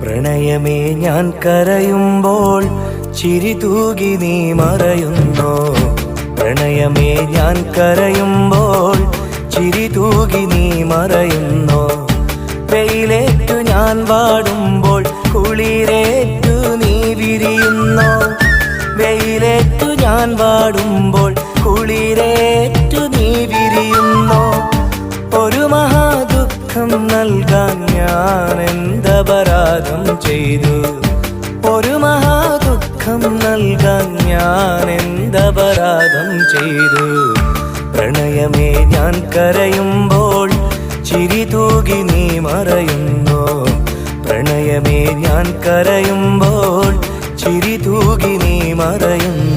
പ്രണയമേ ഞാൻ കരയുമ്പോൾ ചിരി തൂകി നീ മറയുന്നോ. പ്രണയമേ ഞാൻ കരയുമ്പോൾ ചിരി തൂകി നീ മറയുന്നോ. വെയിലേറ്റു ഞാൻ വാടുമ്പോൾ കുളിരേറ്റു നീ വിരിയുന്നോ. വെയിലേറ്റു ഞാൻ വാടുമ്പോൾ കുളിരേറ്റു നീ വിരിയുന്നോ. ഒരു മഹാദുഃഖം നൽകാൻ ഞാൻ എന്തപരാധം ചെയ്തു. ഒരു മഹാദുഃഖം നൽകാൻ ഞാൻ എന്തപരാധം ചെയ്തു. പ്രണയമേ ഞാൻ കരയുമ്പോൾ ചിരി തൂകി നീ മറയുന്നോ. പ്രണയമേ ഞാൻ കരയുമ്പോൾ ചിരി തൂകി നീ മറയുന്നു.